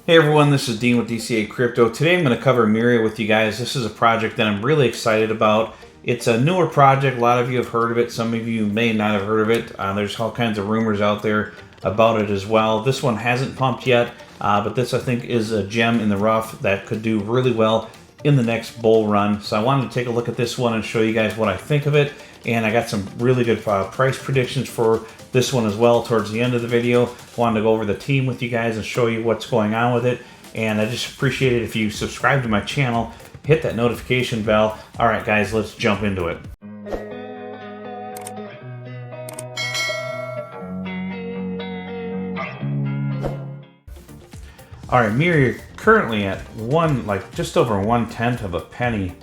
Hey everyone, this is Dean with DCA Crypto. Today I'm going to cover MIRIA with you guys. This is a project that I'm really excited about. It's a newer project. A lot of you have heard of it. Some of you may not have heard of it. There's all kinds of rumors out there about it as well. This one hasn't pumped yet, but this I think is a gem in the rough that could do really well in the next bull run. So I wanted to take a look at this one and show you guys what I think of it. And I got some really good price predictions for this one as well towards the end of the video. Wanted to go over the team with you guys and show you what's going on with it. And I just appreciate it if you subscribe to my channel, hit that notification bell. All right, guys, let's jump into it. All right, MIRIA currently at just over 1/10 of a penny.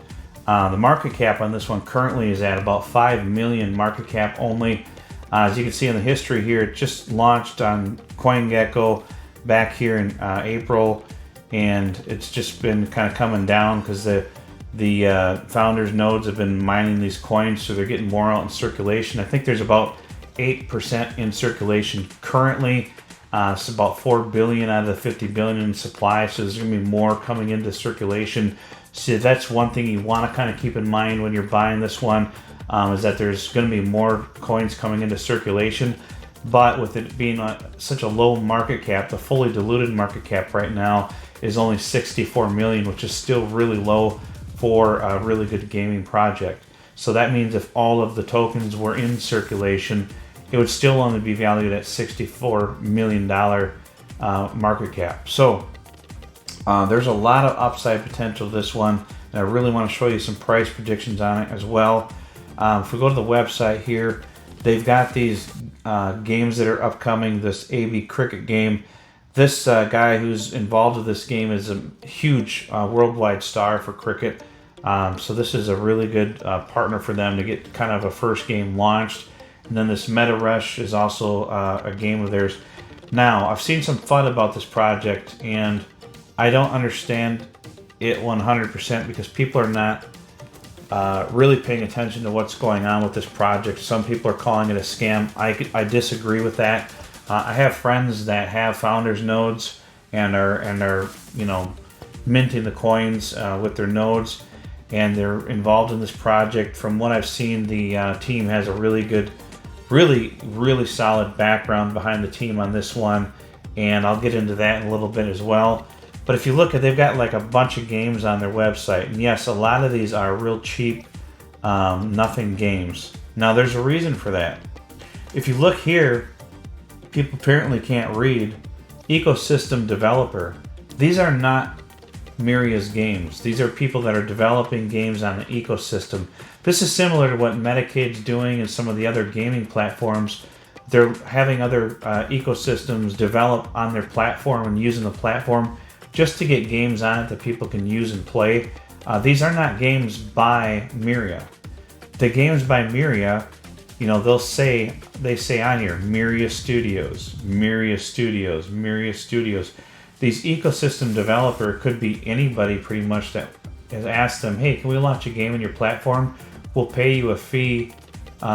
The market cap on this one currently is at about 5 million market cap only. As you can see in the history here, it just launched on CoinGecko back here in April, and it's just been kind of coming down because the founders' nodes have been mining these coins, so they're getting more out in circulation. I think there's about 8% in circulation currently. It's about 4 billion out of the 50 billion in supply, so there's going to be more coming into circulation. So that's one thing you want to kind of keep in mind when you're buying this one, is that there's going to be more coins coming into circulation. But with it being such a low market cap, the fully diluted market cap right now is only 64 million, which is still really low for a really good gaming project. So that means if all of the tokens were in circulation, it would still only be valued at $64 million market cap. So there's a lot of upside potential to this one, and I really want to show you some price predictions on it as well. If we go to the website here, they've got these games that are upcoming, this AB Cricket game. This guy who's involved with this game is a huge worldwide star for cricket. So this is a really good partner for them to get kind of a first game launched. And then this Meta Rush is also a game of theirs. Now, I've seen some FUD about this project, and I don't understand it 100% because people are not really paying attention to what's going on with this project. Some people are calling it a scam. I disagree with that. I have friends that have founders nodes and are minting the coins with their nodes, and they're involved in this project. From what I've seen, the team has a really good, really solid background behind the team on this one, and I'll get into that in a little bit as well. But if you look at, they've got like a bunch of games on their website, and yes, a lot of these are real cheap, nothing games. Now there's a reason for that. If you look here, people apparently can't read. Ecosystem developer. These are not MIRIA's games. These are people that are developing games on the ecosystem. This is similar to what Medicaid's doing and some of the other gaming platforms. They're having other ecosystems develop on their platform and using the platform just to get games on it that people can use and play. These are not games by MIRIA. The games by MIRIA, they say on here, MIRIA Studios, MIRIA Studios, MIRIA Studios. These ecosystem developer could be anybody pretty much that has asked them, hey, can we launch a game on your platform? We'll pay you a fee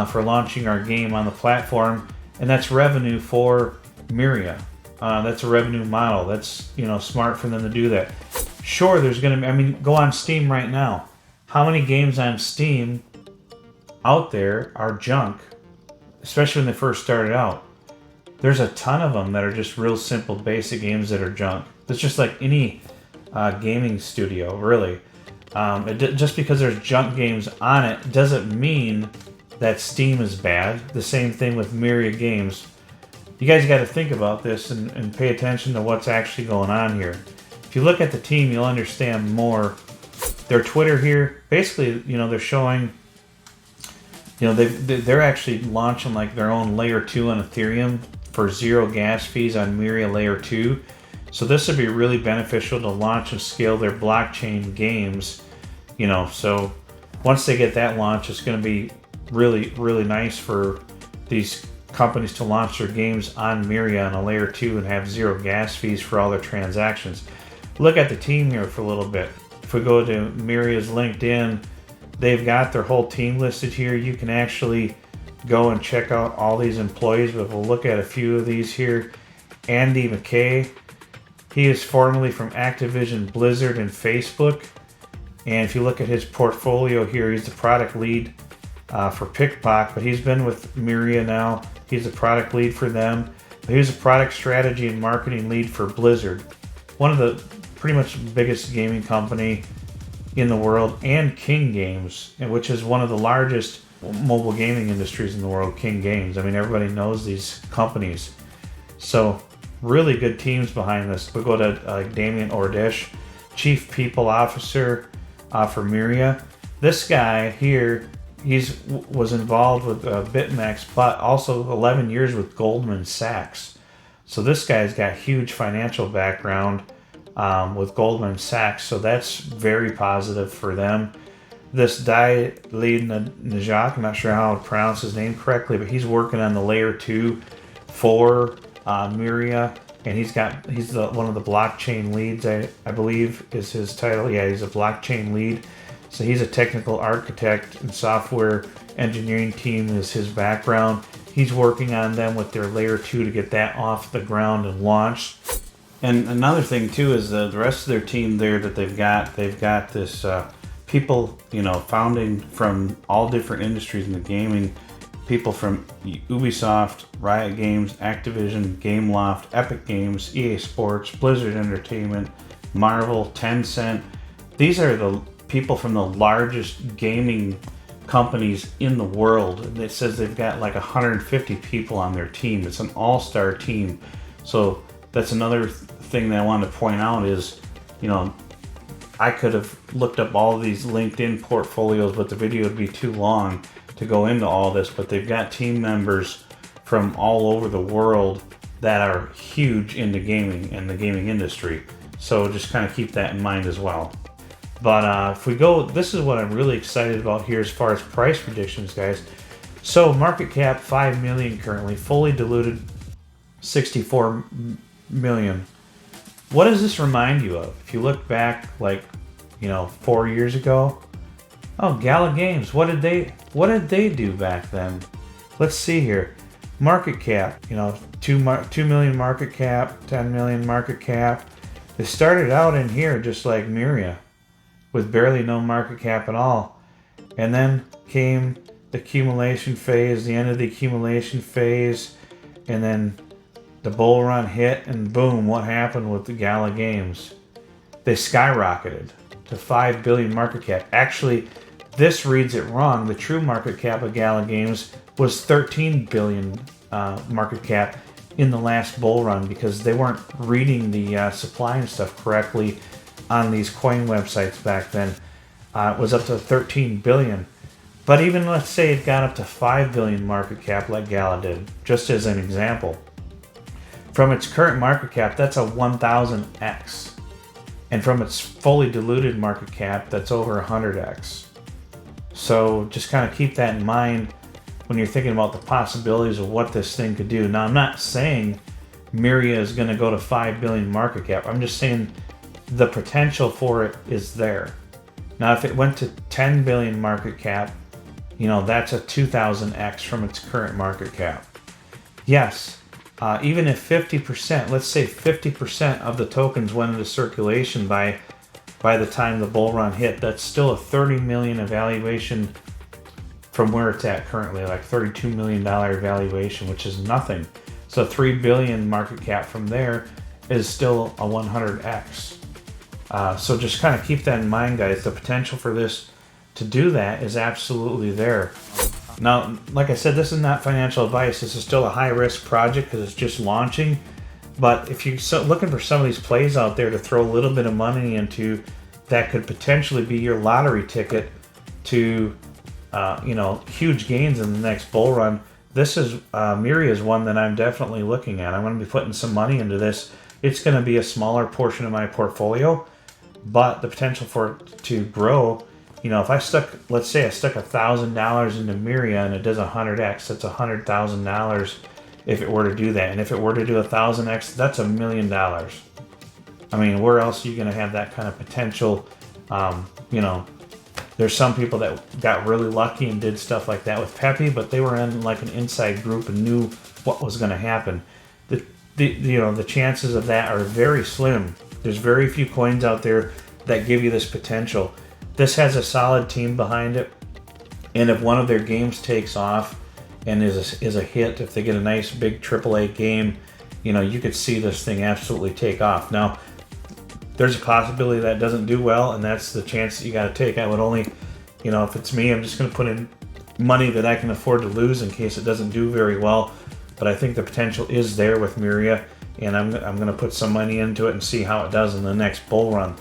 for launching our game on the platform, and that's revenue for MIRIA. That's a revenue model. That's smart for them to do that. Sure, there's going to be, go on Steam right now. How many games on Steam out there are junk, especially when they first started out? There's a ton of them that are just real simple, basic games that are junk. It's just like any gaming studio, really. Just because there's junk games on it doesn't mean that Steam is bad. The same thing with MIRIA games. You guys got to think about this and pay attention to what's actually going on here. If you look at the team, you'll understand more. Their Twitter here, basically, they're showing, they're actually launching like their own layer 2 on Ethereum for 0 gas fees on MIRIA layer 2. So this would be really beneficial to launch and scale their blockchain games. So once they get that launched, it's going to be really nice for these companies to launch their games on MIRIA on a layer 2 and have 0 gas fees for all their transactions. Look at the team here for a little bit. If we go to MIRIA's LinkedIn, they've got their whole team listed here. You can actually go and check out all these employees, but we'll look at a few of these here. Andy McKay, He is formerly from Activision, Blizzard, and Facebook. And if you look at his portfolio here, he's the product lead for Pickpock, but he's been with MIRIA now. He's the product lead for them. But he's a product strategy and marketing lead for Blizzard, one of the pretty much biggest gaming company in the world, and King Games, which is one of the largest mobile gaming industries in the world, King Games. I mean, everybody knows these companies. So really good teams behind this. We'll go to Damien Ordish, Chief People Officer for MIRIA. This guy here, was involved with BitMEX, but also 11 years with Goldman Sachs. So this guy's got huge financial background with Goldman Sachs, so that's very positive for them. This Dai Li Najak, I'm not sure how to pronounce his name correctly, but he's working on the layer 2 for MIRIA, and he's one of the blockchain leads, I believe is his title. Yeah, he's a blockchain lead. So he's a technical architect, and software engineering team is his background. He's working on them with their layer 2 to get that off the ground and launched. And another thing too is the rest of their team there that they've got this people, founding from all different industries in the gaming. People from Ubisoft, Riot Games, Activision, Gameloft, Epic Games, EA Sports, Blizzard Entertainment, Marvel, Tencent. These are the people from the largest gaming companies in the world. And it says they've got like 150 people on their team. It's an all-star team. So that's another thing that I wanted to point out is, I could have looked up all of these LinkedIn portfolios, but the video would be too long to go into all this. But they've got team members from all over the world that are huge into gaming and the gaming industry. So just kind of keep that in mind as well. But if we go, this is what I'm really excited about here as far as price predictions, guys. So market cap 5 million currently, fully diluted 64 million. What does this remind you of? If you look back 4 years ago, oh, Gala Games, what did they do back then? Let's see here. Market cap, 2 million market cap, 10 million market cap. They started out in here just like MIRIA, with barely no market cap at all. And then came the accumulation phase, the end of the accumulation phase, and then the bull run hit, and boom, what happened with the Gala Games? They skyrocketed to 5 billion market cap. Actually, this reads it wrong. The true market cap of Gala Games was 13 billion market cap in the last bull run, because they weren't reading the supply and stuff correctly on these coin websites back then. It was up to 13 billion. But even let's say it got up to 5 billion market cap like Gala did, just as an example. From its current market cap, that's a 1000x. And from its fully diluted market cap, that's over 100x. So just kind of keep that in mind when you're thinking about the possibilities of what this thing could do. Now, I'm not saying MIRIA is going to go to 5 billion market cap. I'm just saying the potential for it is there. Now, if it went to 10 billion market cap, that's a 2000x from its current market cap. Yes, even if 50%, let's say 50% of the tokens went into circulation by the time the bull run hit, that's still a 30 million evaluation from where it's at currently, like $32 million valuation, which is nothing. So 3 billion market cap from there is still a 100x. So just kind of keep that in mind, guys. The potential for this to do that is absolutely there. Now, like I said, this is not financial advice. This is still a high-risk project because it's just launching. But if you're looking for some of these plays out there to throw a little bit of money into, that could potentially be your lottery ticket to, huge gains in the next bull run. This is MIRIA is one that I'm definitely looking at. I'm going to be putting some money into this. It's going to be a smaller portion of my portfolio, but the potential for it to grow. If let's say I stuck $1,000 into MIRIA and it does 100x, that's $100,000 if it were to do that. And if it were to do 1,000x, that's $1 million. I mean, where else are you going to have that kind of potential? There's some people that got really lucky and did stuff like that with Pepe, but they were in like an inside group and knew what was going to happen. the chances of that are very slim. There's very few coins out there that give you this potential. This has a solid team behind it, and if one of their games takes off and is a hit, if they get a nice big AAA game, you could see this thing absolutely take off. Now, there's a possibility that doesn't do well, and that's the chance that you got to take. I would only, if it's me, I'm just going to put in money that I can afford to lose in case it doesn't do very well. But I think the potential is there with MIRIA, and I'm going to put some money into it and see how it does in the next bull run.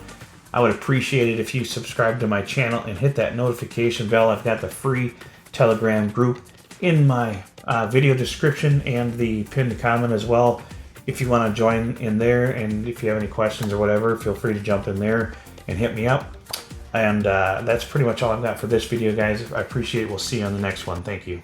I would appreciate it if you subscribe to my channel and hit that notification bell. I've got the free Telegram group in my video description and the pinned comment as well. If you want to join in there, and if you have any questions or whatever, feel free to jump in there and hit me up. And that's pretty much all I've got for this video, guys. I appreciate it. We'll see you on the next one. Thank you.